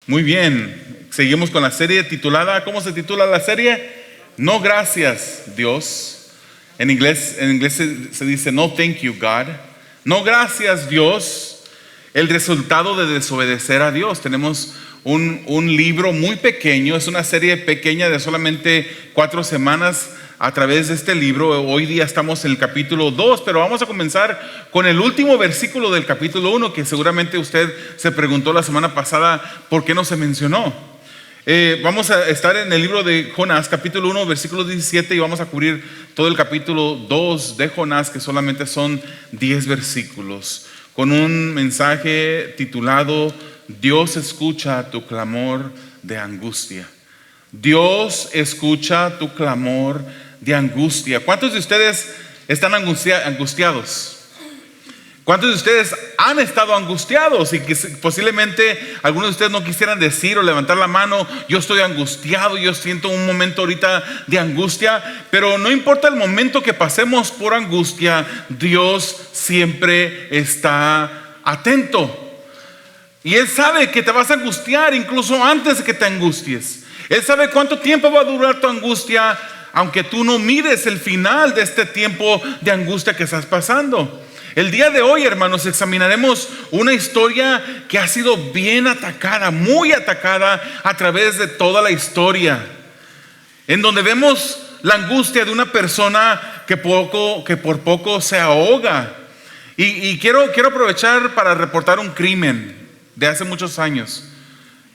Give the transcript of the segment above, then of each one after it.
Muy bien, seguimos con la serie titulada, ¿cómo se titula la serie? No gracias, Dios. En inglés se dice no thank you, God. No gracias, Dios. El resultado de desobedecer a Dios. Tenemos un libro muy pequeño, es una serie pequeña de solamente 4 semanas. A través de este libro, hoy día estamos en el capítulo 2, pero vamos a comenzar con el último versículo del capítulo 1, que seguramente usted se preguntó la semana pasada por qué no se mencionó. Vamos a estar en el libro de Jonás, capítulo 1, versículo 17, y vamos a cubrir todo el capítulo 2 de Jonás, que solamente son 10 versículos, con un mensaje titulado Dios escucha tu clamor de angustia. Dios escucha tu clamor de angustia. ¿Cuántos de ustedes están angustiados? ¿Cuántos de ustedes han estado angustiados? Y que posiblemente algunos de ustedes no quisieran decir o levantar la mano: yo estoy angustiado, yo siento un momento ahorita de angustia. Pero no importa el momento que pasemos por angustia, Dios siempre está atento. Y Él sabe que te vas a angustiar incluso antes de que te angusties. Él sabe cuánto tiempo va a durar tu angustia, aunque tú no mires el final de este tiempo de angustia que estás pasando. El día de hoy, hermanos, examinaremos una historia que ha sido bien atacada, muy atacada a través de toda la historia, en donde vemos la angustia de una persona que por poco se ahoga. Y quiero aprovechar para reportar un crimen de hace muchos años.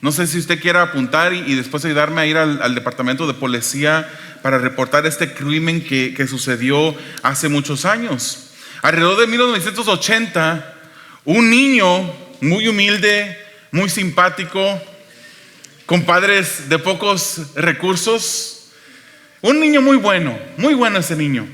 No sé si usted quiera apuntar y después ayudarme a ir al departamento de policía para reportar este crimen que sucedió hace muchos años. Alrededor de 1980, un niño muy humilde, muy simpático, con padres de pocos recursos, un niño muy bueno ese niño.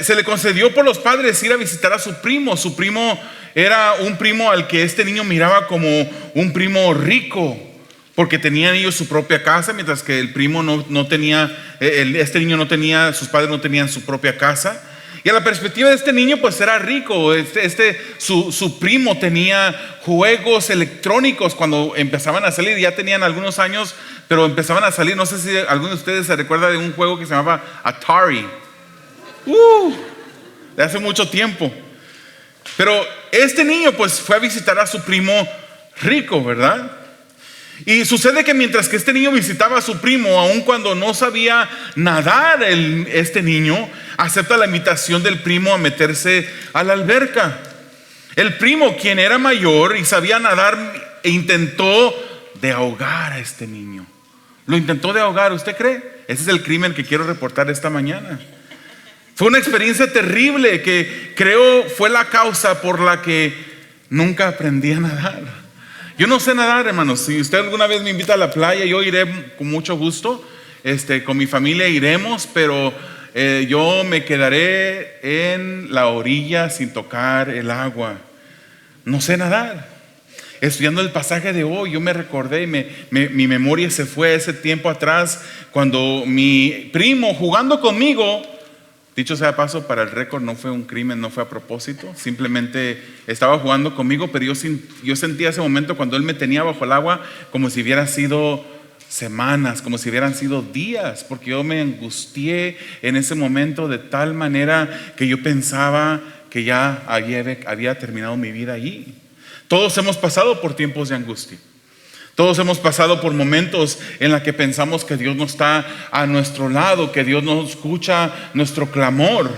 Se le concedió por los padres ir a visitar a su primo. Su primo era un primo al que este niño miraba como un primo rico, porque tenían ellos su propia casa, mientras que el primo no tenía, sus padres no tenían su propia casa. Y a la perspectiva de este niño, pues era rico. Su primo tenía juegos electrónicos cuando empezaban a salir. Ya tenían algunos años, pero empezaban a salir. No sé si alguno de ustedes se recuerda de un juego que se llamaba Atari. De hace mucho tiempo. Pero este niño pues fue a visitar a su primo rico, ¿verdad? Y sucede que mientras que este niño visitaba a su primo, aun cuando no sabía nadar, este niño acepta la invitación del primo a meterse a la alberca. El primo, quien era mayor y sabía nadar, intentó de ahogar a este niño. Lo intentó de ahogar, ¿usted cree? Ese es el crimen que quiero reportar esta mañana. Fue una experiencia terrible que creo fue la causa por la que nunca aprendí a nadar. Yo no sé nadar, hermanos. Si usted alguna vez me invita a la playa, yo iré con mucho gusto. Con mi familia iremos, pero yo me quedaré en la orilla sin tocar el agua. No sé nadar. Estudiando el pasaje de hoy, yo me recordé y mi memoria se fue a ese tiempo atrás, cuando mi primo, jugando conmigo, dicho sea de paso, para el récord, no fue un crimen, no fue a propósito, simplemente estaba jugando conmigo, pero yo sentía ese momento cuando él me tenía bajo el agua como si hubieran sido semanas, como si hubieran sido días, porque yo me angustié en ese momento de tal manera que yo pensaba que ya había terminado mi vida allí. Todos hemos pasado por tiempos de angustia. Todos hemos pasado por momentos en los que pensamos que Dios no está a nuestro lado, que Dios no escucha nuestro clamor.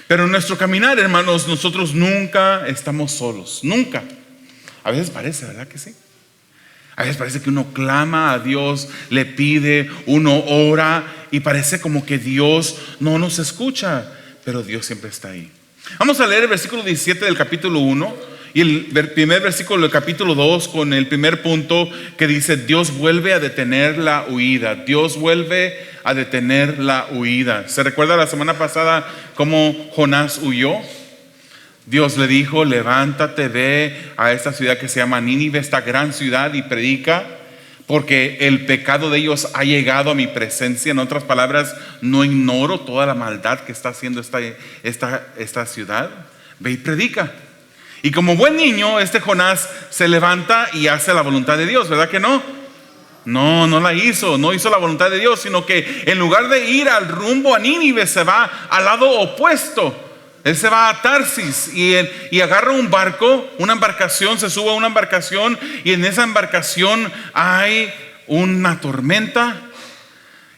Pero en nuestro caminar, hermanos, nosotros nunca estamos solos, nunca. A veces parece, ¿verdad que sí? A veces parece que uno clama a Dios, le pide, uno ora y parece como que Dios no nos escucha, pero Dios siempre está ahí. Vamos a leer el versículo 17 del capítulo 1. Y el primer versículo del capítulo 2 con el primer punto que dice: Dios vuelve a detener la huida. Dios vuelve a detener la huida. ¿Se recuerda la semana pasada cómo Jonás huyó? Dios le dijo: levántate, ve a esta ciudad que se llama Nínive, esta gran ciudad, y predica, porque el pecado de ellos ha llegado a mi presencia. En otras palabras, no ignoro toda la maldad que está haciendo esta ciudad. Ve y predica. Y como buen niño, este Jonás se levanta y hace la voluntad de Dios, ¿verdad que no? No, no la hizo, no hizo la voluntad de Dios, sino que en lugar de ir al rumbo a Nínive, se va al lado opuesto. Él se va a Tarsis y agarra un barco, una embarcación, se sube a una embarcación y en esa embarcación hay una tormenta.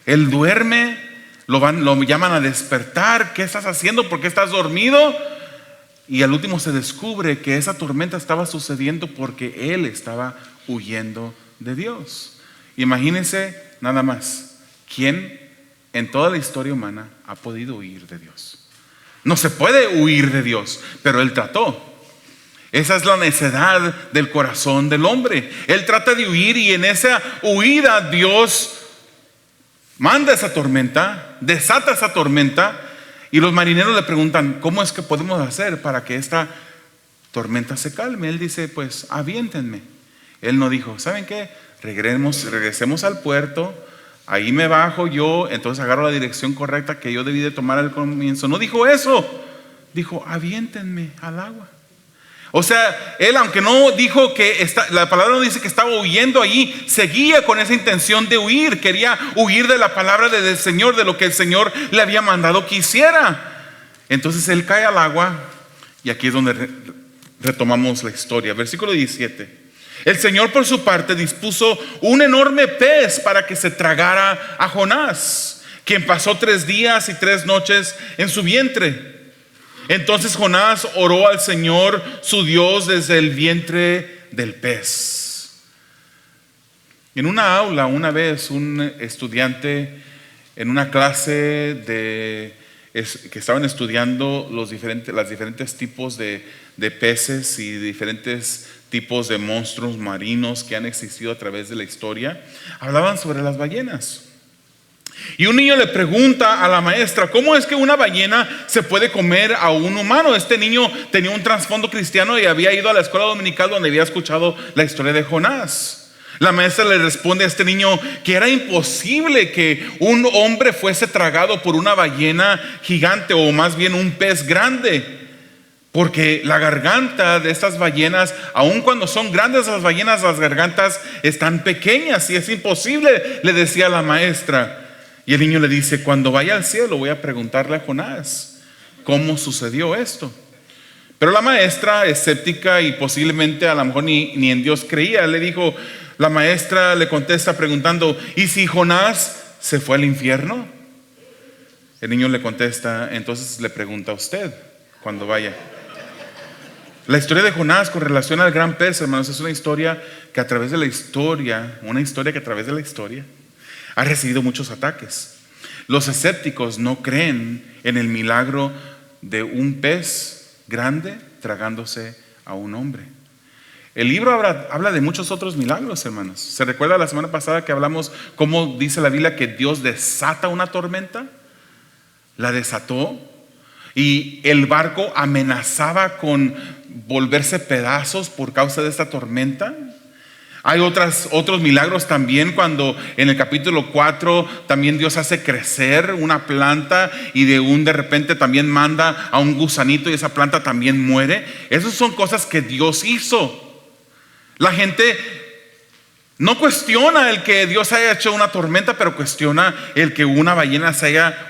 Él duerme, lo llaman a despertar. ¿Qué estás haciendo? ¿Por qué estás dormido? Y al último se descubre que esa tormenta estaba sucediendo porque él estaba huyendo de Dios. Imagínense nada más, ¿quién en toda la historia humana ha podido huir de Dios? No se puede huir de Dios, pero él trató. Esa es la necedad del corazón del hombre. Él trata de huir y en esa huida Dios manda esa tormenta, desata esa tormenta. Y los marineros le preguntan, ¿cómo es que podemos hacer para que esta tormenta se calme? Él dice, pues aviéntenme. Él no dijo, ¿saben qué? Regresemos al puerto, ahí me bajo yo, entonces agarro la dirección correcta que yo debí de tomar al comienzo. No dijo eso, dijo, aviéntenme al agua. O sea, él, aunque no dijo la palabra no dice que estaba huyendo allí, seguía con esa intención de huir. Quería huir de la palabra del Señor, de lo que el Señor le había mandado que hiciera. Entonces él cae al agua y aquí es donde retomamos la historia. Versículo 17. El Señor por su parte dispuso un enorme pez para que se tragara a Jonás, quien pasó 3 días y 3 noches en su vientre. Entonces Jonás oró al Señor su Dios desde el vientre del pez. En una aula, una vez, un estudiante en una clase que estaban estudiando los diferentes tipos de peces y diferentes tipos de monstruos marinos que han existido a través de la historia, hablaban sobre las ballenas. Y un niño le pregunta a la maestra, ¿cómo es que una ballena se puede comer a un humano? Este niño tenía un trasfondo cristiano y había ido a la escuela dominical donde había escuchado la historia de Jonás. La maestra le responde a este niño que era imposible que un hombre fuese tragado por una ballena gigante, o más bien un pez grande, porque la garganta de estas ballenas, aun cuando son grandes las ballenas, las gargantas están pequeñas y es imposible, le decía la maestra. Y el niño le dice, cuando vaya al cielo voy a preguntarle a Jonás cómo sucedió esto. Pero la maestra, escéptica y posiblemente a lo mejor ni en Dios creía, la maestra le contesta preguntando, ¿y si Jonás se fue al infierno? El niño le contesta, entonces le pregunta a usted cuando vaya. La historia de Jonás con relación al gran pez, hermanos, es una historia que a través de la historia ha recibido muchos ataques. Los escépticos no creen en el milagro de un pez grande tragándose a un hombre. El libro habla de muchos otros milagros, hermanos. ¿Se recuerda la semana pasada que hablamos cómo dice la Biblia que Dios desata una tormenta? La desató y el barco amenazaba con volverse pedazos por causa de esta tormenta. Hay otros milagros también, cuando en el capítulo 4 también Dios hace crecer una planta y de repente también manda a un gusanito y esa planta también muere. Esas son cosas que Dios hizo. La gente no cuestiona el que Dios haya hecho una tormenta, pero cuestiona el que una ballena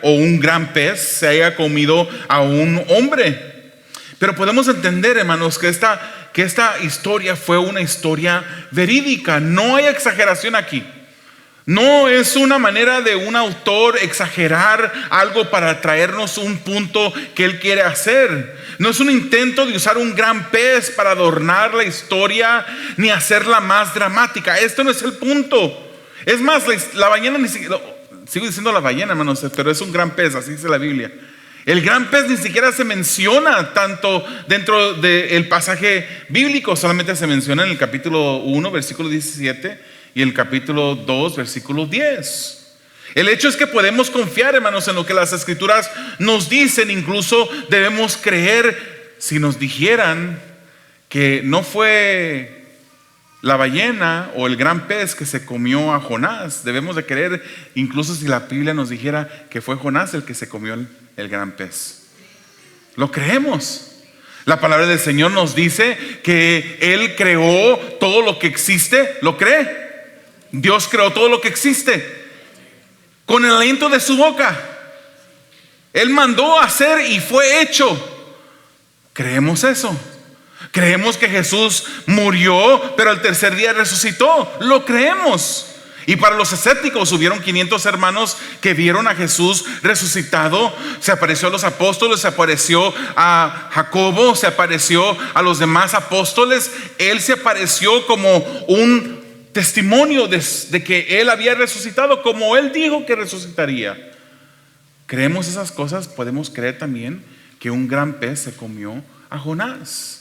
o un gran pez se haya comido a un hombre. Pero podemos entender, hermanos, que esta historia fue una historia verídica. No hay exageración aquí. No es una manera de un autor exagerar algo para traernos un punto que él quiere hacer. No es un intento de usar un gran pez para adornar la historia ni hacerla más dramática. Esto no es el punto. Es más, la ballena ni siquiera, sigo diciendo la ballena, hermanos, pero es un gran pez, así dice la Biblia. El gran pez ni siquiera se menciona tanto dentro del pasaje bíblico, solamente se menciona en el capítulo 1, versículo 17 y el capítulo 2, versículo 10. El hecho es que podemos confiar, hermanos, en lo que las escrituras nos dicen. Incluso debemos creer si nos dijeran que no fue la ballena o el gran pez que se comió a Jonás. Debemos de creer incluso si la Biblia nos dijera que fue Jonás el que se comió el gran pez. Lo creemos. La palabra del Señor nos dice que Él creó todo lo que existe. ¿Lo cree? Dios creó todo lo que existe con el aliento de su boca. Él mandó a hacer y fue hecho. ¿Creemos eso? Creemos que Jesús murió, pero al tercer día resucitó. Lo creemos. Y para los escépticos, hubieron 500 hermanos que vieron a Jesús resucitado. Se apareció a los apóstoles, se apareció a Jacobo, se apareció a los demás apóstoles. Él se apareció como un testimonio de que Él había resucitado, como Él dijo que resucitaría. ¿Creemos esas cosas? Podemos creer también que un gran pez se comió a Jonás.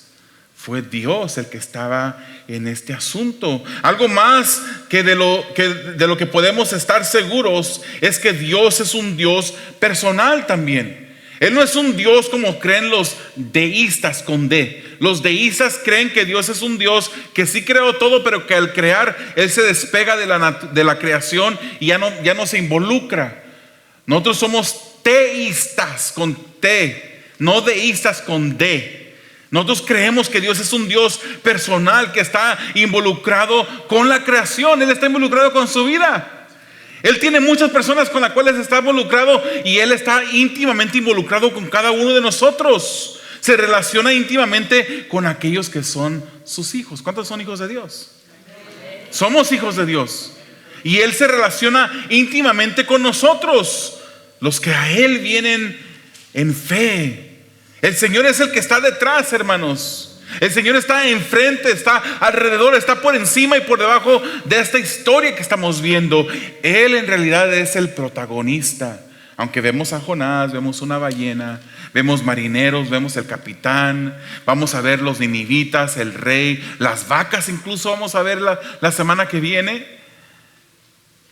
Fue Dios el que estaba en este asunto. Algo más que de lo que podemos estar seguros es que Dios es un Dios personal también. Él no es un Dios como creen los deístas con D. Los deístas creen que Dios es un Dios que sí creó todo, pero que al crear Él se despega de la creación y ya no se involucra. Nosotros somos teístas con T, no deístas con D. Nosotros creemos que Dios es un Dios personal que está involucrado con la creación. Él está involucrado con su vida. Él tiene muchas personas con las cuales está involucrado y Él está íntimamente involucrado con cada uno de nosotros. Se relaciona íntimamente con aquellos que son sus hijos. ¿Cuántos son hijos de Dios? Somos hijos de Dios. Y Él se relaciona íntimamente con nosotros, los que a Él vienen en fe. El Señor es el que está detrás, hermanos. El Señor está enfrente, está alrededor, está por encima y por debajo de esta historia que estamos viendo. Él en realidad es el protagonista. Aunque vemos a Jonás, vemos una ballena, vemos marineros, vemos el capitán, vamos a ver los ninivitas, el rey, las vacas incluso vamos a ver la semana que viene.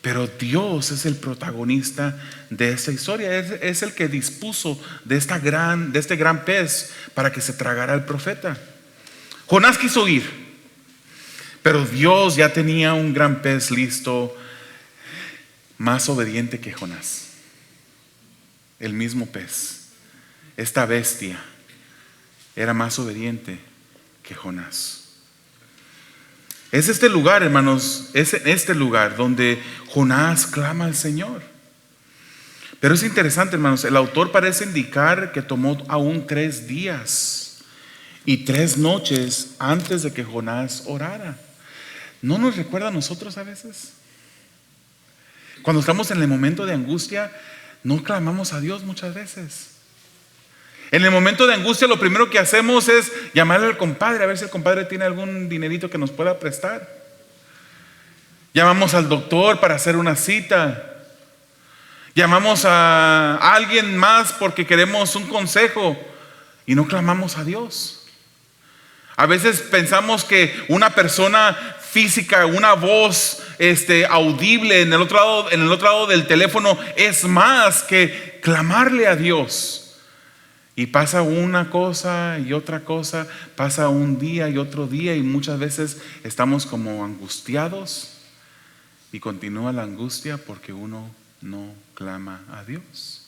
Pero Dios es el protagonista de esta historia. Es el que dispuso de este gran pez para que se tragara al profeta. Jonás quiso huir, pero Dios ya tenía un gran pez listo, más obediente que Jonás. El mismo pez, esta bestia, era más obediente que Jonás. Es este lugar, hermanos, es este lugar donde Jonás clama al Señor. Pero es interesante, hermanos, el autor parece indicar que tomó aún 3 días y 3 noches antes de que Jonás orara. ¿No nos recuerda a nosotros a veces? Cuando estamos en el momento de angustia, no clamamos a Dios muchas veces. En el momento de angustia lo primero que hacemos es llamarle al compadre, a ver si el compadre tiene algún dinerito que nos pueda prestar. Llamamos al doctor para hacer una cita. Llamamos a alguien más porque queremos un consejo y no clamamos a Dios. A veces pensamos que una persona física, una voz audible en el otro lado del teléfono es más que clamarle a Dios. Y pasa una cosa y otra cosa, pasa un día y otro día y muchas veces estamos como angustiados y continúa la angustia porque uno no clama a Dios.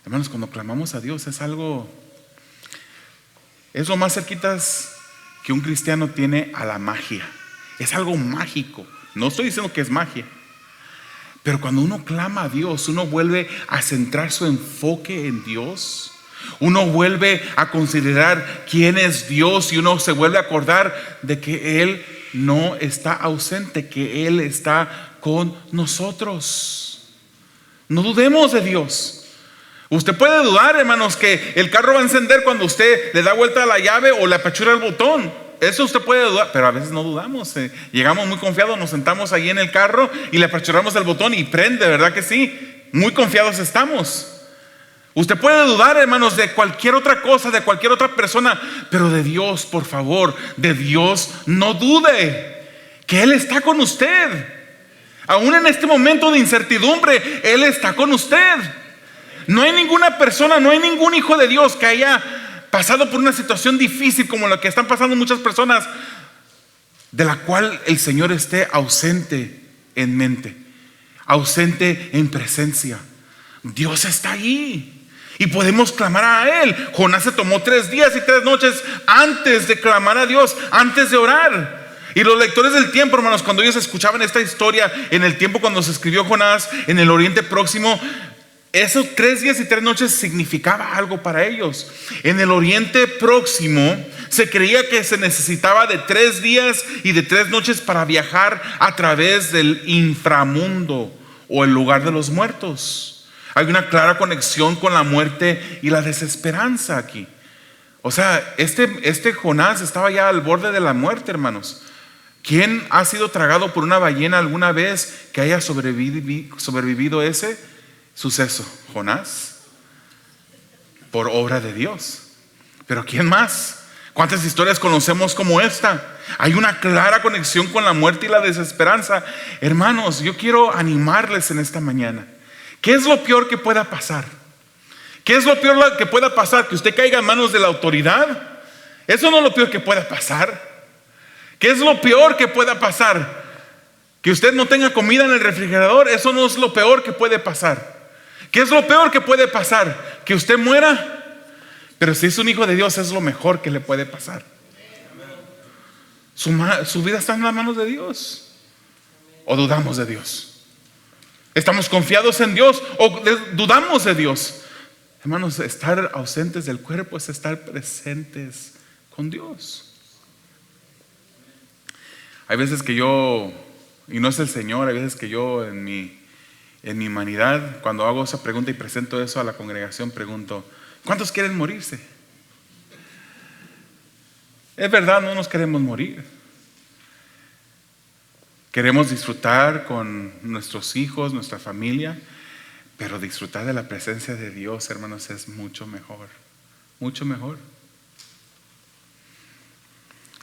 Hermanos, cuando clamamos a Dios es lo más cerquitas que un cristiano tiene a la magia. Es algo mágico. No estoy diciendo que es magia, pero cuando uno clama a Dios, uno vuelve a centrar su enfoque en Dios. Uno vuelve a considerar quién es Dios y uno se vuelve a acordar de que Él no está ausente, que Él está con nosotros. No dudemos de Dios. Usted puede dudar, hermanos, que el carro va a encender cuando usted le da vuelta a la llave o le apachura el botón. Eso usted puede dudar, pero a veces no dudamos. Llegamos muy confiados, nos sentamos ahí en el carro y le apachurramos el botón y prende, ¿verdad que sí? Muy confiados estamos. Usted puede dudar, hermanos, de cualquier otra cosa, de cualquier otra persona, pero de Dios, por favor, de Dios no dude, que Él está con usted. Aún en este momento de incertidumbre, Él está con usted. No hay ninguna persona, no hay ningún hijo de Dios que haya pasado por una situación difícil como la que están pasando muchas personas, de la cual el Señor esté ausente en mente, ausente en presencia. Dios está allí. y podemos clamar a Él. Jonás se tomó 3 días y 3 noches antes de clamar a Dios, antes de orar. Y los lectores del tiempo, hermanos, cuando ellos escuchaban esta historia en el tiempo cuando se escribió Jonás en el Oriente Próximo, esos 3 días y 3 noches significaba algo para ellos. En el Oriente Próximo se creía que se necesitaba de 3 días y de 3 noches para viajar a través del inframundo o el lugar de los muertos. Hay una clara conexión con la muerte y la desesperanza aquí. O sea, este Jonás estaba ya al borde de la muerte, hermanos. ¿Quién ha sido tragado por una ballena alguna vez que haya sobrevivido ese suceso? Jonás, por obra de Dios. Pero ¿quién más? ¿Cuántas historias conocemos como esta? Hay una clara conexión con la muerte y la desesperanza. Hermanos, yo quiero animarles en esta mañana. ¿Qué es lo peor que pueda pasar? ¿Qué es lo peor que pueda pasar? ¿Que usted caiga en manos de la autoridad? Eso no es lo peor que pueda pasar. ¿Qué es lo peor que pueda pasar? ¿Que usted no tenga comida en el refrigerador? Eso no es lo peor que puede pasar. ¿Qué es lo peor que puede pasar? ¿Que usted muera? Pero si es un hijo de Dios, es lo mejor que le puede pasar. Su vida está en las manos de Dios. ¿O dudamos de Dios? ¿Estamos confiados en Dios o dudamos de Dios? Hermanos, estar ausentes del cuerpo es estar presentes con Dios. Hay veces que yo, y no es el Señor, hay veces que yo en mi humanidad, cuando hago esa pregunta y presento eso a la congregación, pregunto: ¿cuántos quieren morirse? Es verdad, no nos queremos morir. Queremos disfrutar con nuestros hijos, nuestra familia, pero disfrutar de la presencia de Dios, hermanos, es mucho mejor. Mucho mejor.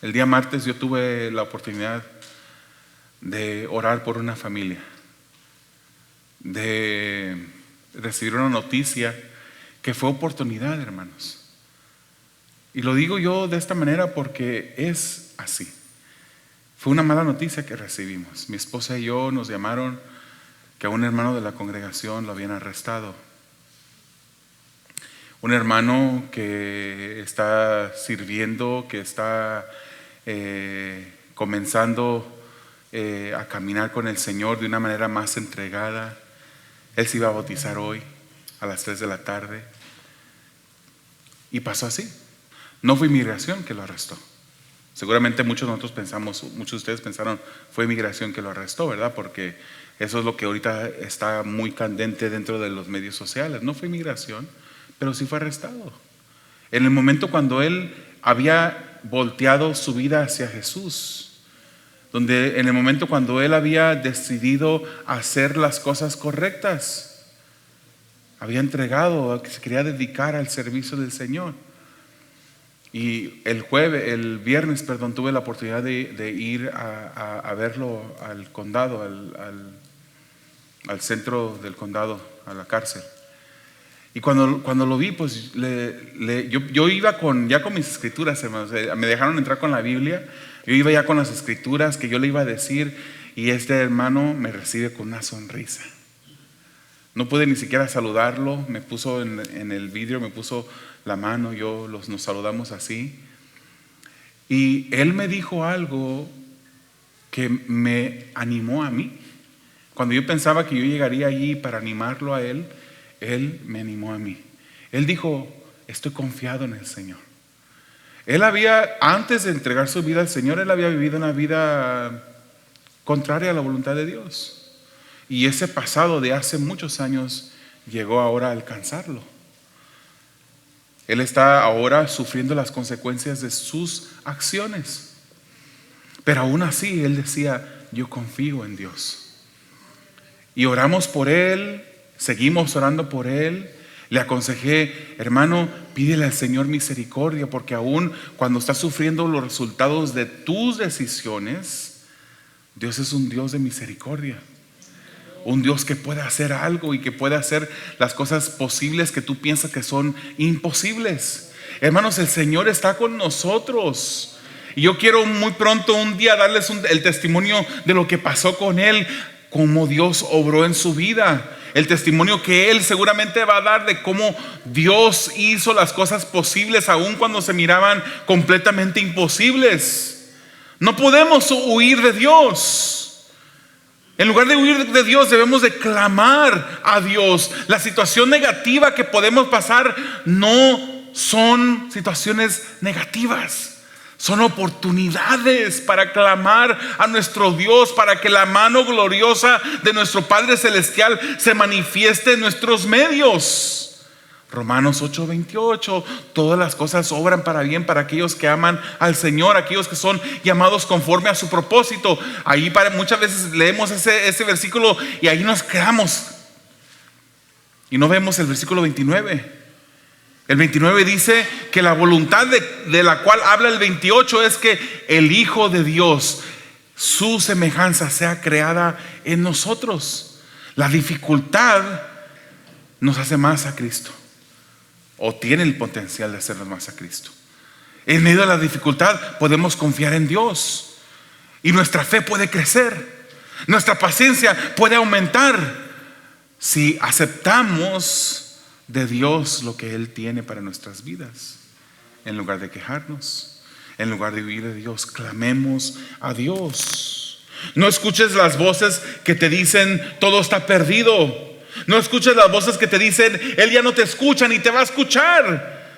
El día martes yo tuve la oportunidad de orar por una familia, de recibir una noticia que fue oportunidad, hermanos. Y lo digo yo de esta manera porque es así. Fue una mala noticia que recibimos. Mi esposa y yo nos llamaron que a un hermano de la congregación lo habían arrestado. Un hermano que está sirviendo, que está comenzando a caminar con el Señor de una manera más entregada. Él se iba a bautizar hoy a las 3 de la tarde. Y pasó así. No fue inmigración que lo arrestó. Seguramente muchos de nosotros pensamos, muchos de ustedes pensaron, fue inmigración que lo arrestó, ¿verdad? Porque eso es lo que ahorita está muy candente dentro de los medios sociales. No fue inmigración, pero sí fue arrestado. En el momento cuando él había volteado su vida hacia Jesús, en el momento cuando él había decidido hacer las cosas correctas, había entregado, se quería dedicar al servicio del Señor. Y el viernes, tuve la oportunidad de ir a verlo al condado, al centro del condado, a la cárcel. Y cuando lo vi, pues yo iba ya con mis escrituras, hermanos. Me dejaron entrar con la Biblia. Yo iba ya con las escrituras que yo le iba a decir, y este hermano me recibe con una sonrisa. No pude ni siquiera saludarlo. Me puso en el vidrio, me puso la mano, nos saludamos así. Y él me dijo algo que me animó a mí. Cuando yo pensaba que yo llegaría allí para animarlo a él, él me animó a mí. Él dijo: estoy confiado en el Señor. Antes de entregar su vida al Señor, él había vivido una vida contraria a la voluntad de Dios. Y ese pasado de hace muchos años llegó ahora a alcanzarlo. Él está ahora sufriendo las consecuencias de sus acciones. Pero aún así, él decía: yo confío en Dios. Y oramos por él. Seguimos orando por él. Le aconsejé: hermano, pídele al Señor misericordia, porque aún cuando estás sufriendo los resultados de tus decisiones, Dios es un Dios de misericordia. Un Dios que puede hacer algo y que puede hacer las cosas posibles que tú piensas que son imposibles. Hermanos, el Señor está con nosotros. Y yo quiero muy pronto un día darles el testimonio de lo que pasó con él, cómo Dios obró en su vida. el testimonio que él seguramente va a dar de cómo Dios hizo las cosas posibles aun cuando se miraban completamente imposibles. No podemos huir de Dios. En lugar de huir de Dios, debemos de clamar a Dios. La situación negativa que podemos pasar no son situaciones negativas. Son oportunidades para clamar a nuestro Dios, para que la mano gloriosa de nuestro Padre Celestial se manifieste en nuestros medios. Romanos 8:28, todas las cosas obran para bien para aquellos que aman al Señor, aquellos que son llamados conforme a su propósito. Ahí muchas veces leemos ese versículo y ahí nos quedamos y no vemos el versículo 29. El 29 dice que la voluntad de la cual habla el 28 es que el Hijo de Dios, su semejanza, sea creada en nosotros. La dificultad nos hace más a Cristo, o tiene el potencial de hacernos más a Cristo. En medio de la dificultad podemos confiar en Dios y nuestra fe puede crecer, nuestra paciencia puede aumentar si aceptamos de Dios lo que Él tiene para nuestras vidas. En lugar de quejarnos, en lugar de huir de Dios, clamemos a Dios. No escuches las voces que te dicen todo está perdido. No escuches las voces que te dicen Él ya no te escucha ni te va a escuchar.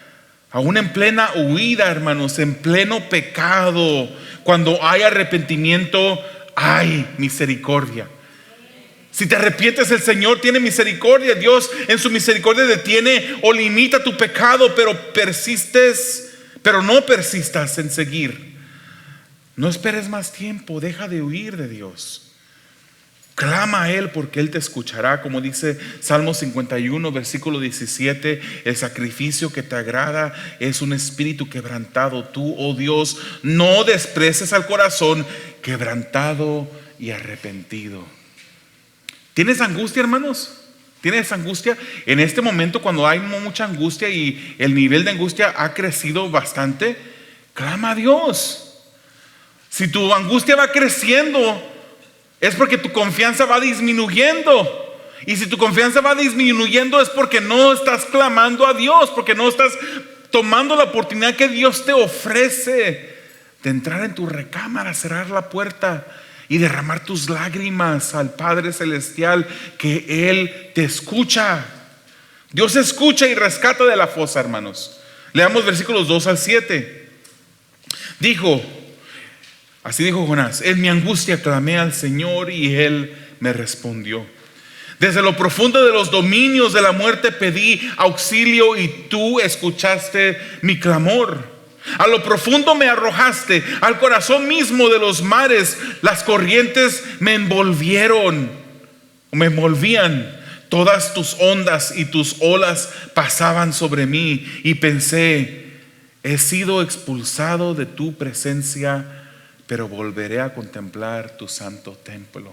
Aún en plena huida, hermanos, en pleno pecado, cuando hay arrepentimiento, hay misericordia. Si te arrepientes, el Señor tiene misericordia. Dios en su misericordia detiene o limita tu pecado, pero no persistas en seguir. No esperes más tiempo, deja de huir de Dios. Clama a Él porque Él te escuchará, como dice Salmo 51, versículo 17. El sacrificio que te agrada es un espíritu quebrantado. Tú, oh Dios, no desprecies al corazón quebrantado y arrepentido. ¿Tienes angustia, hermanos? ¿Tienes angustia? En este momento, cuando hay mucha angustia y el nivel de angustia ha crecido bastante, clama a Dios. Si tu angustia va creciendo, es porque tu confianza va disminuyendo. Y si tu confianza va disminuyendo, es porque no estás clamando a Dios, porque no estás tomando la oportunidad que Dios te ofrece de entrar en tu recámara, cerrar la puerta y derramar tus lágrimas al Padre Celestial, que Él te escucha. Dios escucha y rescata de la fosa, hermanos. Leamos versículos 2 al 7. Así dijo Jonás: en mi angustia clamé al Señor y Él me respondió. Desde lo profundo de los dominios de la muerte pedí auxilio y tú escuchaste mi clamor. A lo profundo me arrojaste, al corazón mismo de los mares. Las corrientes me envolvían. Todas tus ondas y tus olas pasaban sobre mí. Y pensé: he sido expulsado de tu presencia, pero volveré a contemplar tu santo templo.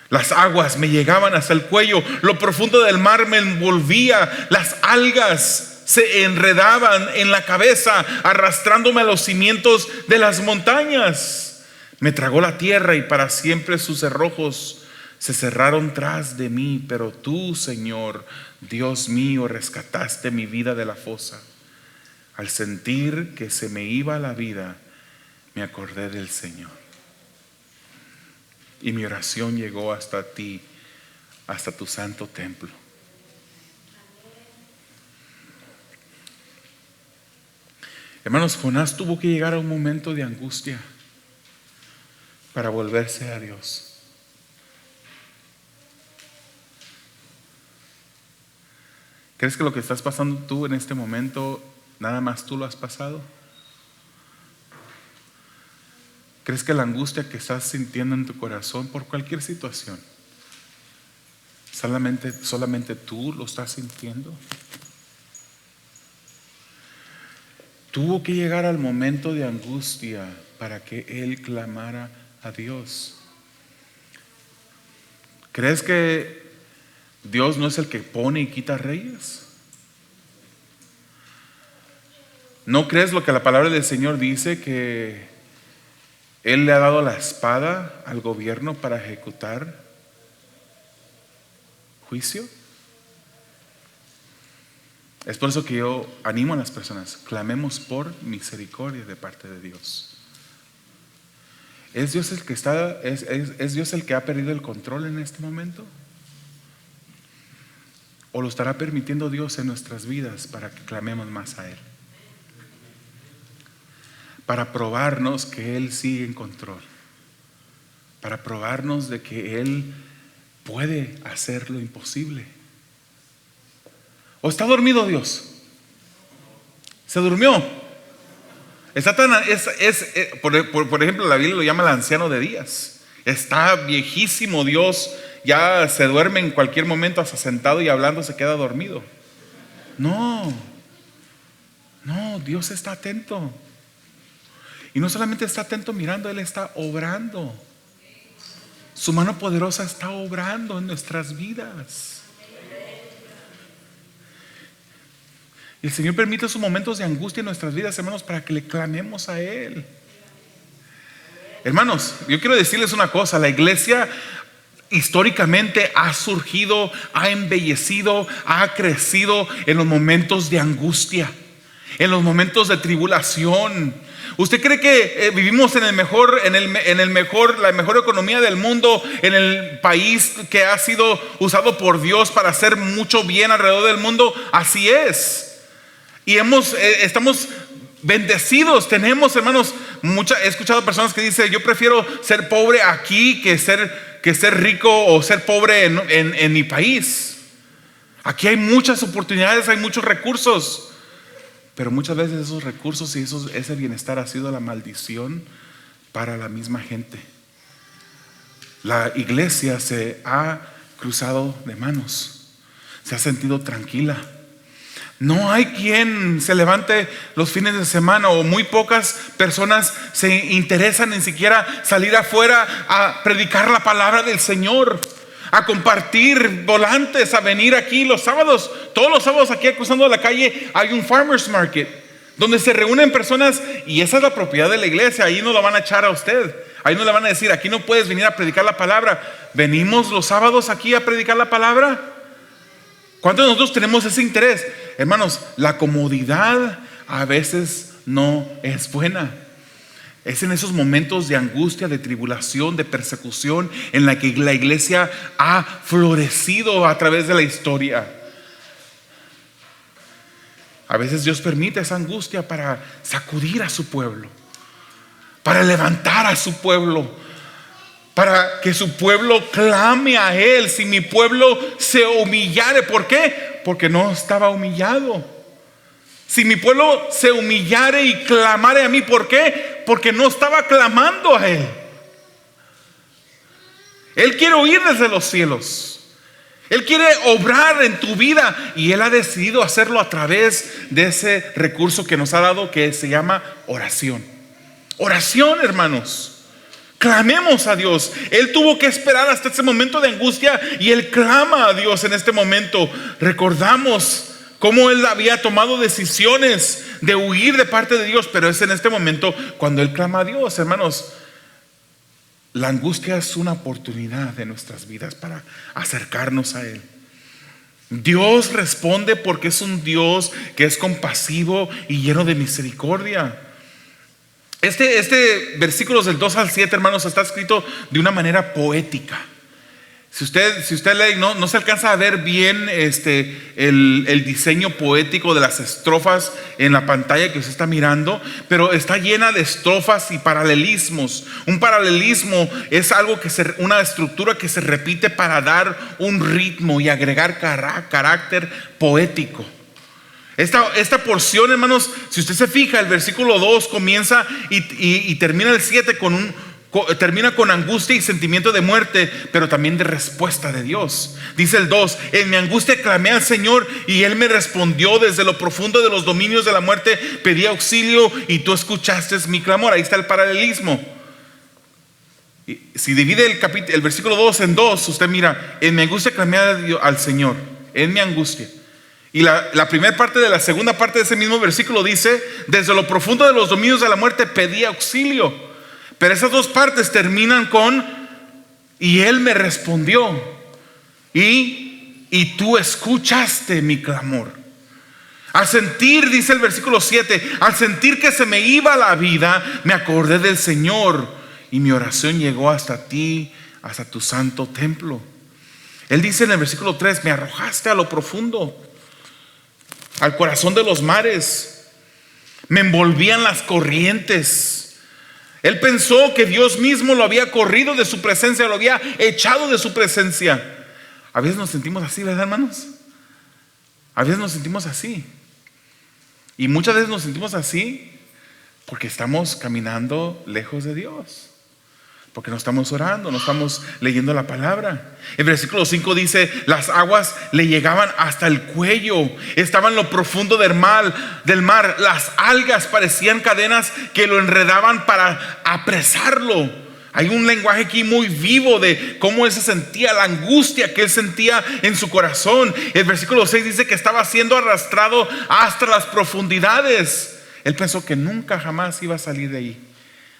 Las aguas me llegaban hasta el cuello, lo profundo del mar me envolvía, las algas se enredaban en la cabeza, arrastrándome a los cimientos de las montañas. Me tragó la tierra y para siempre sus cerrojos se cerraron tras de mí. Pero tú, Señor, Dios mío, rescataste mi vida de la fosa. Al sentir que se me iba la vida, me acordé del Señor. Y mi oración llegó hasta ti, hasta tu santo templo. Hermanos, Jonás tuvo que llegar a un momento de angustia para volverse a Dios. ¿Crees que lo que estás pasando tú en este momento, nada más tú lo has pasado? ¿Crees que la angustia que estás sintiendo en tu corazón por cualquier situación, solamente tú lo estás sintiendo? Tuvo que llegar al momento de angustia para que él clamara a Dios. ¿Crees que Dios no es el que pone y quita reyes? ¿No crees lo que la palabra del Señor dice, que Él le ha dado la espada al gobierno para ejecutar juicio. Es por eso que yo animo a las personas, clamemos por misericordia de parte de Dios. ¿Es Dios el que es Dios el que ha perdido el control en este momento? ¿O lo estará permitiendo Dios en nuestras vidas para que clamemos más a Él? Para probarnos que Él sigue en control. Para probarnos de que Él puede hacer lo imposible. ¿O está dormido Dios? ¿Se durmió? Está tan, por ejemplo, la Biblia lo llama el anciano de días. Está viejísimo Dios, ya se duerme en cualquier momento, hasta sentado y hablando se queda dormido. No, Dios está atento. Y no solamente está atento mirando, Él está obrando. Su mano poderosa está obrando en nuestras vidas. Y el Señor permite esos momentos de angustia en nuestras vidas, hermanos, para que le clamemos a Él. Hermanos, yo quiero decirles una cosa: la iglesia históricamente ha surgido, ha embellecido, ha crecido en los momentos de angustia, en los momentos de tribulación. ¿Usted cree que vivimos en la mejor economía del mundo, en el país que ha sido usado por Dios para hacer mucho bien alrededor del mundo? Así es. Y estamos bendecidos. Tenemos, hermanos, he escuchado personas que dicen: yo prefiero ser pobre aquí que ser rico o ser pobre en mi país. Aquí hay muchas oportunidades, hay muchos recursos. Pero muchas veces esos recursos y ese bienestar ha sido la maldición para la misma gente. La iglesia se ha cruzado de manos, se ha sentido tranquila. No hay quien se levante los fines de semana, o muy pocas personas se interesan en siquiera salir afuera a predicar la palabra del Señor, a compartir volantes, a venir aquí los sábados. Todos los sábados aquí cruzando la calle hay un farmers market donde se reúnen personas, y esa es la propiedad de la iglesia. Ahí no lo van a echar a usted, ahí no le van a decir: aquí no puedes venir a predicar la palabra. Venimos los sábados aquí a predicar la palabra. ¿Cuántos de nosotros tenemos ese interés? Hermanos, la comodidad a veces no es buena. Es en esos momentos de angustia, de tribulación, de persecución, en la que la iglesia ha florecido a través de la historia. A veces Dios permite esa angustia para sacudir a su pueblo, para levantar a su pueblo, para que su pueblo clame a Él. Si mi pueblo se humillare, ¿por qué? Porque no estaba humillado. Si mi pueblo se humillare y clamare a mí, ¿por qué? Porque no estaba clamando a Él. Él quiere oír desde los cielos. Él quiere obrar en tu vida, y Él ha decidido hacerlo a través de ese recurso que nos ha dado, que se llama oración. Oración, hermanos. Clamemos a Dios. Él tuvo que esperar hasta ese momento de angustia, y Él clama a Dios en este momento. Recordamos cómo Él había tomado decisiones de huir de parte de Dios, pero es en este momento cuando Él clama a Dios. Hermanos, la angustia es una oportunidad de nuestras vidas para acercarnos a Él. Dios responde porque es un Dios que es compasivo y lleno de misericordia. Este versículos del 2 al 7, hermanos, está escrito de una manera poética. Si usted lee, no se alcanza a ver bien el diseño poético de las estrofas en la pantalla que usted está mirando, pero está llena de estrofas y paralelismos. Un paralelismo es una estructura que se repite para dar un ritmo y agregar carácter poético. Esta porción, hermanos, si usted se fija, el versículo 2 comienza y termina el 7 termina con angustia y sentimiento de muerte, pero también de respuesta de Dios. Dice el 2: en mi angustia clamé al Señor, y Él me respondió. Desde lo profundo de los dominios de la muerte pedí auxilio, y tú escuchaste mi clamor. Ahí está el paralelismo. Si divide el versículo 2 en dos, usted mira: en mi angustia clamé al Señor, en mi angustia. Y la primera parte de la segunda parte de ese mismo versículo dice: desde lo profundo de los dominios de la muerte pedí auxilio. Pero esas dos partes terminan con: y Él me respondió. Y y tú escuchaste mi clamor. Al sentir, dice el versículo 7, al sentir que se me iba la vida, me acordé del Señor y mi oración llegó hasta ti, hasta tu santo templo. Él dice en el versículo 3, me arrojaste a lo profundo, al corazón de los mares, me envolvían las corrientes. Él pensó que Dios mismo lo había corrido de su presencia, lo había echado de su presencia. A veces nos sentimos así, ¿verdad, hermanos? A veces nos sentimos así. Y muchas veces nos sentimos así porque estamos caminando lejos de Dios, porque no estamos orando, no estamos leyendo la palabra. El versículo 5 dice, las aguas le llegaban hasta el cuello, estaba en lo profundo del mar. Las algas parecían cadenas que lo enredaban para apresarlo. Hay un lenguaje aquí muy vivo de cómo él se sentía, la angustia que él sentía en su corazón. El versículo 6 dice que estaba siendo arrastrado hasta las profundidades. Él pensó que nunca jamás iba a salir de ahí.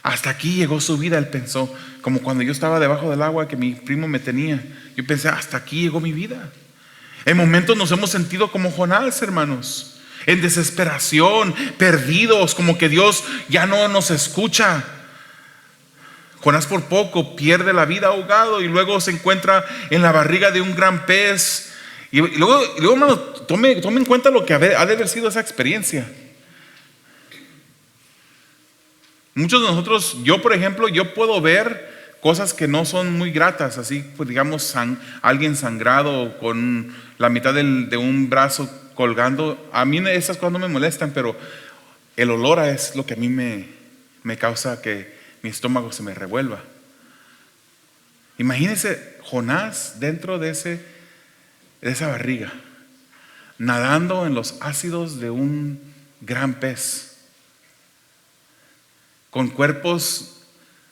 Hasta aquí llegó su vida, él pensó. Como cuando yo estaba debajo del agua que mi primo me tenía. Yo pensé, hasta aquí llegó mi vida. En momentos nos hemos sentido como Jonás, hermanos, en desesperación, perdidos, como que Dios ya no nos escucha. Jonás por poco pierde la vida ahogado y luego se encuentra en la barriga de un gran pez. Y luego hermano, tome en cuenta lo que ha de haber sido esa experiencia. Muchos de nosotros, yo por ejemplo, yo puedo ver cosas que no son muy gratas, así pues digamos alguien sangrado con la mitad de un brazo colgando. A mí esas cosas no me molestan, pero el olor es lo que a mí me causa que mi estómago se me revuelva. Imagínense Jonás dentro de esa barriga, nadando en los ácidos de un gran pez, con cuerpos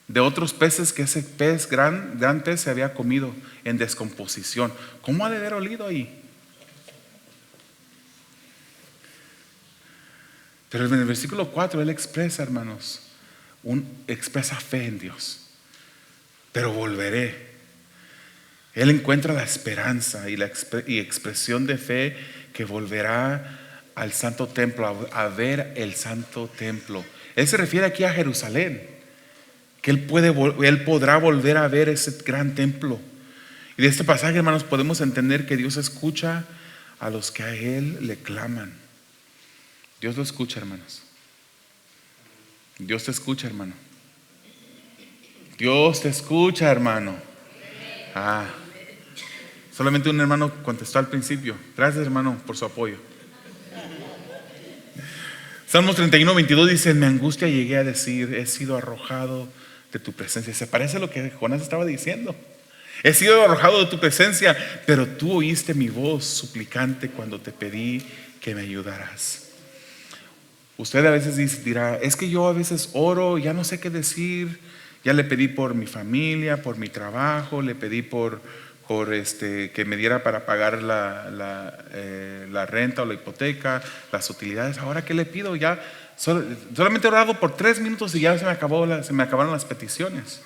de otros peces que ese pez, gran pez, se había comido en descomposición. ¿Cómo ha de haber olido ahí? Pero en el versículo 4 él expresa, hermanos, expresa fe en Dios. Pero volveré. Él encuentra la esperanza y expresión de fe que volverá al santo templo, a ver el santo templo. Él se refiere aquí a Jerusalén, que él podrá volver a ver ese gran templo. Y de este pasaje, hermanos, podemos entender que Dios escucha a los que a Él le claman. Dios lo escucha, hermanos. Dios te escucha, hermano. Dios te escucha, hermano. Solamente un hermano contestó al principio. Gracias, hermano, por su apoyo. Salmos 31:22 dice, en mi angustia llegué a decir, he sido arrojado de tu presencia. Se parece a lo que Jonás estaba diciendo. He sido arrojado de tu presencia, pero tú oíste mi voz suplicante cuando te pedí que me ayudaras. Usted a veces dirá, es que yo a veces oro, ya no sé qué decir. Ya le pedí por mi familia, por mi trabajo, le pedí por que me diera para pagar la renta o la hipoteca, las utilidades. Ahora ¿qué le pido? Ya solamente he orado por 3 minutos y ya se me acabaron las peticiones.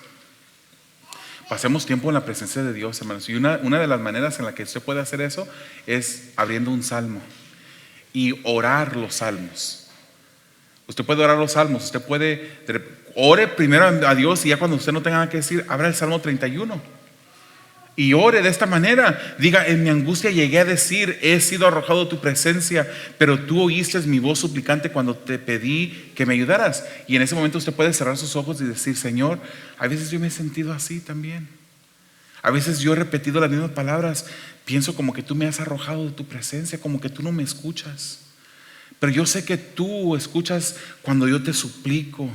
Pasemos tiempo en la presencia de Dios, hermanos. Y una de las maneras en la que usted puede hacer eso es abriendo un salmo y orar los salmos. Usted puede orar los salmos, usted ore primero a Dios y ya cuando usted no tenga nada que decir, abra el Salmo 31 y ore de esta manera. Diga, en mi angustia llegué a decir, he sido arrojado de tu presencia, pero tú oíste mi voz suplicante cuando te pedí que me ayudaras. Y en ese momento usted puede cerrar sus ojos y decir, Señor, a veces yo me he sentido así también. A veces yo he repetido las mismas palabras, pienso como que tú me has arrojado de tu presencia, como que tú no me escuchas. Pero yo sé que tú escuchas cuando yo te suplico,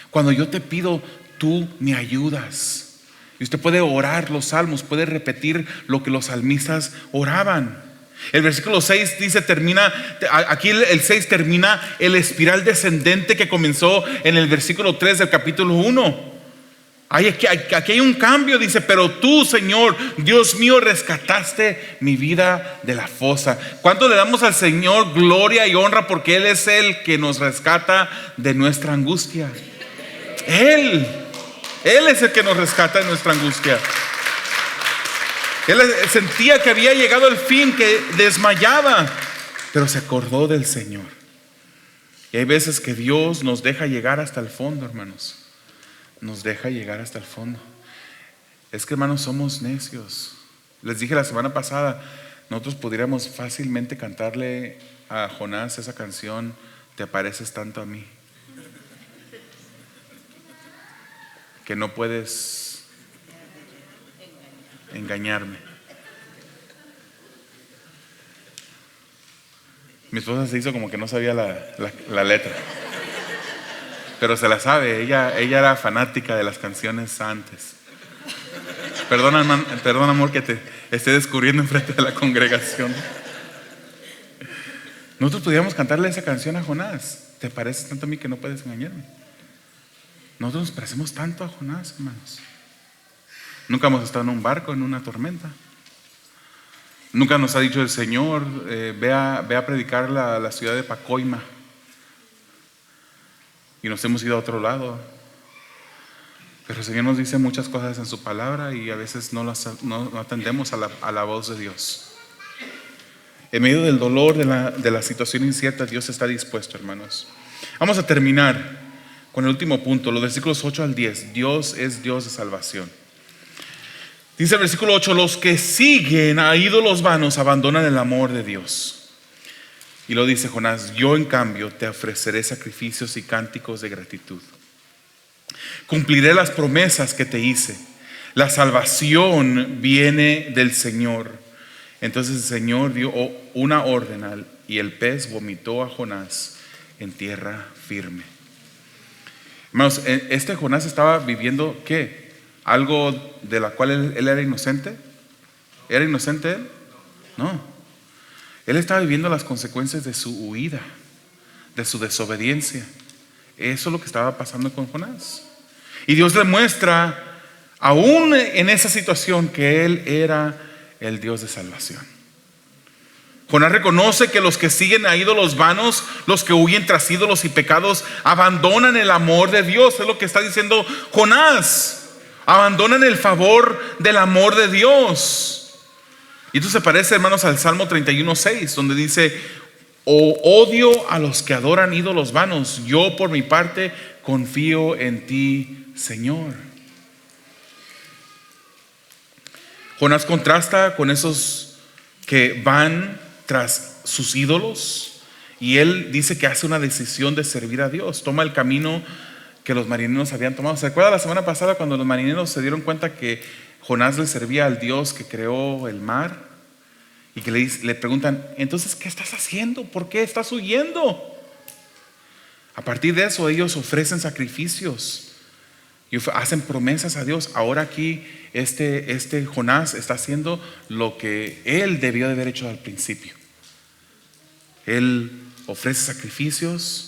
cuando yo te pido, tú me ayudas. Y usted puede orar los salmos, puede repetir lo que los salmistas oraban. El versículo 6 dice, aquí el 6 termina el espiral descendente que comenzó en el versículo 3 del capítulo 1. Aquí hay un cambio, dice, pero tú, Señor, Dios mío, rescataste mi vida de la fosa. ¿Cuánto le damos al Señor gloria y honra? Porque Él es el que nos rescata de nuestra angustia. Él es el que nos rescata de nuestra angustia. Él sentía que había llegado el fin, que desmayaba, pero se acordó del Señor. Y hay veces que Dios nos deja llegar hasta el fondo, hermanos. Nos deja llegar hasta el fondo. Es que, hermanos, somos necios. Les dije la semana pasada, nosotros pudiéramos fácilmente cantarle a Jonás esa canción, te pareces tanto a mí, que no puedes engañarme. Mi esposa se hizo como que no sabía la letra, pero se la sabe. Ella era fanática de las canciones antes. Perdona, amor, que te esté descubriendo enfrente de la congregación. Nosotros podríamos cantarle esa canción a Jonás, te pareces tanto a mí que no puedes engañarme. Nosotros nos parecemos tanto a Jonás, hermanos. Nunca hemos estado en un barco, en una tormenta. Nunca nos ha dicho el Señor, ve a predicar la ciudad de Pacoima. Y nos hemos ido a otro lado. Pero el Señor nos dice muchas cosas en su palabra y a veces no atendemos a la voz de Dios. En medio del dolor, de la situación incierta, Dios está dispuesto, hermanos. Vamos a terminar con el último punto, los versículos 8 al 10. Dios es Dios de salvación. Dice el versículo 8, los que siguen a ídolos vanos abandonan el amor de Dios. Y lo dice Jonás, yo en cambio te ofreceré sacrificios y cánticos de gratitud. Cumpliré las promesas que te hice. La salvación viene del Señor. Entonces el Señor dio una orden y el pez vomitó a Jonás en tierra firme. Hermanos, este Jonás estaba viviendo ¿qué? Algo de la cual él era inocente. ¿Era inocente él? No. Él estaba viviendo las consecuencias de su huida, de su desobediencia. Eso es lo que estaba pasando con Jonás. Y Dios le muestra, aún en esa situación, que Él era el Dios de salvación. Jonás reconoce que los que siguen a ídolos vanos, los que huyen tras ídolos y pecados, abandonan el amor de Dios. Es lo que está diciendo Jonás. Abandonan el favor del amor de Dios. Y esto se parece, hermanos, al Salmo 31:6, donde dice: odio a los que adoran ídolos vanos. Yo por mi parte confío en ti, Señor. Jonás contrasta con esos que van tras sus ídolos, y él dice que hace una decisión de servir a Dios. Toma el camino que los marineros habían tomado. ¿Se acuerda la semana pasada cuando los marineros se dieron cuenta que Jonás le servía al Dios que creó el mar? Y que le preguntan, entonces, ¿qué estás haciendo? ¿Por qué estás huyendo? A partir de eso ellos ofrecen sacrificios y hacen promesas a Dios. Ahora aquí este Jonás está haciendo lo que él debió de haber hecho al principio. Él ofrece sacrificios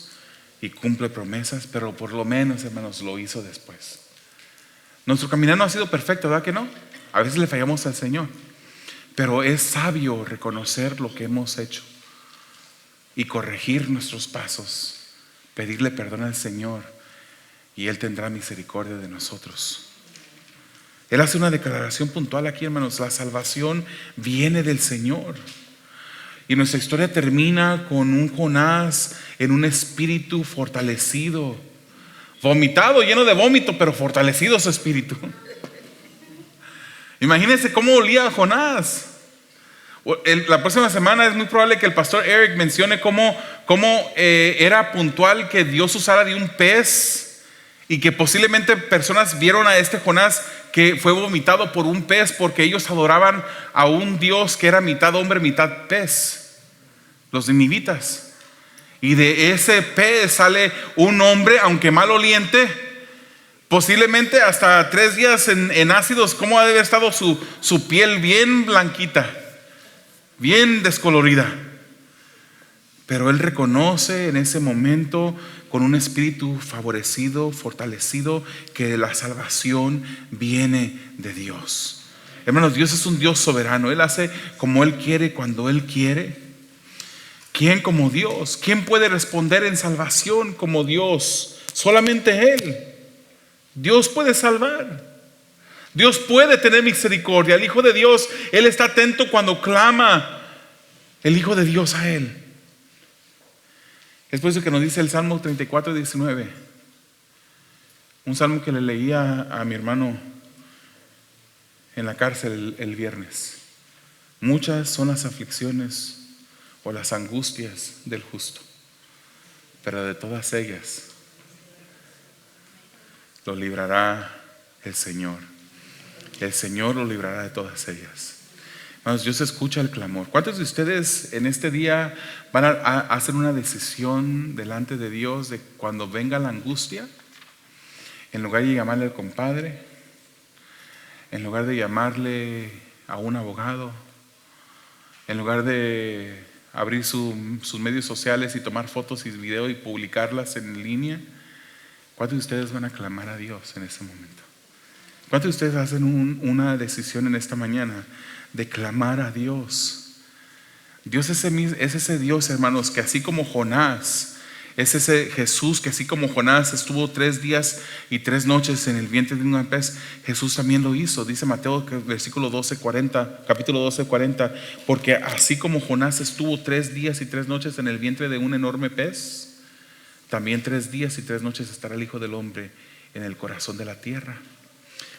y cumple promesas, pero por lo menos, hermanos, lo hizo después. Nuestro caminar no ha sido perfecto, ¿verdad que no? A veces le fallamos al Señor, pero es sabio reconocer lo que hemos hecho y corregir nuestros pasos, pedirle perdón al Señor, y Él tendrá misericordia de nosotros. Él hace una declaración puntual aquí, hermanos: la salvación viene del Señor. Y nuestra historia termina con un Jonás en un espíritu fortalecido, vomitado, lleno de vómito, pero fortalecido su espíritu. Imagínense cómo olía a Jonás. La próxima semana es muy probable que el pastor Eric mencione cómo era puntual que Dios usara de un pez, y que posiblemente personas vieron a este Jonás que fue vomitado por un pez, porque ellos adoraban a un Dios que era mitad hombre, mitad pez, los ninivitas. Y de ese pez sale un hombre, aunque maloliente, posiblemente hasta 3 días en ácidos. ¿Cómo ha de haber estado su piel? Bien blanquita, bien descolorida. Pero él reconoce en ese momento, con un espíritu favorecido, fortalecido, que la salvación viene de Dios. Hermanos, Dios es un Dios soberano. Él hace como Él quiere, cuando Él quiere. ¿Quién como Dios? ¿Quién puede responder en salvación como Dios? Solamente Él. Dios puede salvar. Dios puede tener misericordia. El Hijo de Dios, Él está atento cuando clama el Hijo de Dios a Él. Es por eso que nos dice el Salmo 34:19. Un salmo que le leía a mi hermano en la cárcel el viernes. Muchas son las aflicciones o las angustias del justo, pero de todas ellas lo librará el Señor. El Señor lo librará de todas ellas. Hermanos, Dios escucha el clamor. ¿Cuántos de ustedes en este día van a hacer una decisión delante de Dios de cuando venga la angustia, en lugar de llamarle al compadre, en lugar de llamarle a un abogado, en lugar de abrir sus medios sociales y tomar fotos y videos y publicarlas en línea? ¿Cuántos de ustedes van a clamar a Dios en ese momento? ¿Cuántos de ustedes hacen una decisión en esta mañana de clamar a Dios? Dios es ese Dios, hermanos, que así como Jonás, es ese Jesús que así como Jonás estuvo 3 días y 3 noches en el vientre de un pez, Jesús también lo hizo. Dice Mateo capítulo 12:40, porque así como Jonás estuvo 3 días y 3 noches en el vientre de un enorme pez, también 3 días y 3 noches estará el Hijo del Hombre en el corazón de la tierra.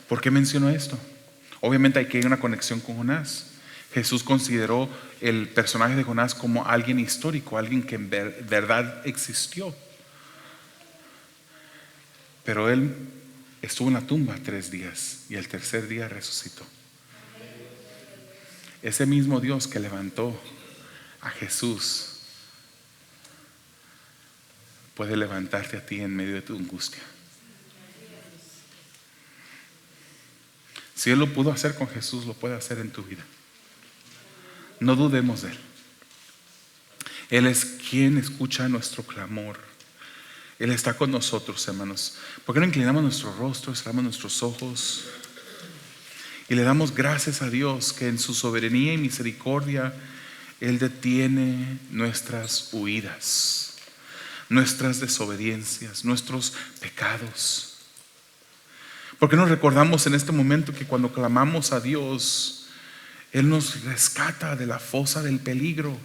¿Por qué menciono esto? Obviamente hay que ir a una conexión con Jonás. Jesús consideró el personaje de Jonás como alguien histórico, alguien que en verdad existió. Pero él estuvo en la tumba 3 días y el tercer día resucitó. Ese mismo Dios que levantó a Jesús puede levantarte a ti en medio de tu angustia. Si Él lo pudo hacer con Jesús, lo puede hacer en tu vida. No dudemos de Él. Él es quien escucha nuestro clamor. Él está con nosotros, hermanos. ¿Por qué no inclinamos nuestro rostro, cerramos nuestros ojos y le damos gracias a Dios que en su soberanía y misericordia Él detiene nuestras huidas, nuestras desobediencias, nuestros pecados? ¿Por qué no recordamos en este momento que cuando clamamos a Dios, Él nos rescata de la fosa del peligro?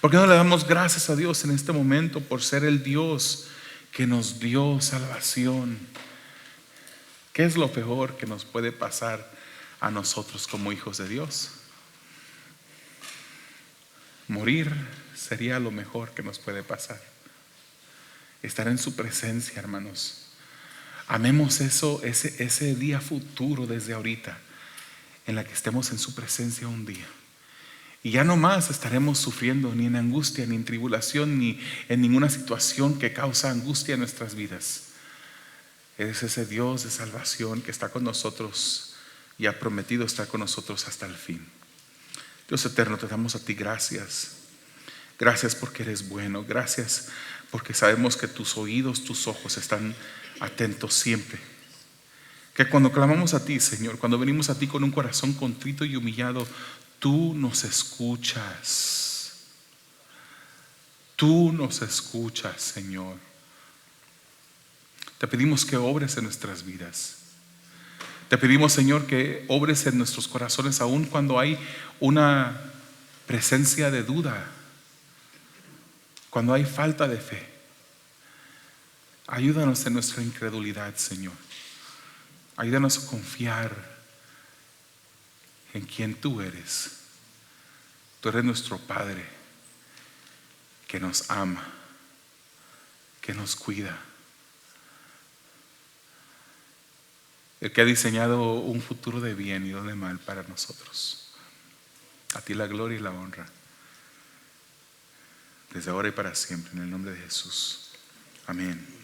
¿Por qué no le damos gracias a Dios en este momento por ser el Dios que nos dio salvación? ¿Qué es lo peor que nos puede pasar a nosotros como hijos de Dios? Morir sería lo mejor que nos puede pasar. Estar en su presencia, hermanos. Amemos ese día futuro desde ahorita, en la que estemos en su presencia un día. Y ya no más estaremos sufriendo ni en angustia, ni en tribulación, ni en ninguna situación que causa angustia en nuestras vidas. Es ese Dios de salvación que está con nosotros y ha prometido estar con nosotros hasta el fin. Dios eterno, te damos a ti gracias. Gracias porque eres bueno. Gracias porque sabemos que tus oídos, tus ojos están atentos siempre. Que cuando clamamos a ti, Señor, cuando venimos a ti con un corazón contrito y humillado, tú nos escuchas. Tú nos escuchas, Señor. Te pedimos que obres en nuestras vidas. Te pedimos, Señor, que obres en nuestros corazones aun cuando hay una presencia de duda, cuando hay falta de fe. Ayúdanos en nuestra incredulidad, Señor. Ayúdanos a confiar en quien tú eres. Tú eres nuestro Padre que nos ama, que nos cuida, el que ha diseñado un futuro de bien y no de mal para nosotros. A ti la gloria y la honra, desde ahora y para siempre, en el nombre de Jesús. Amén.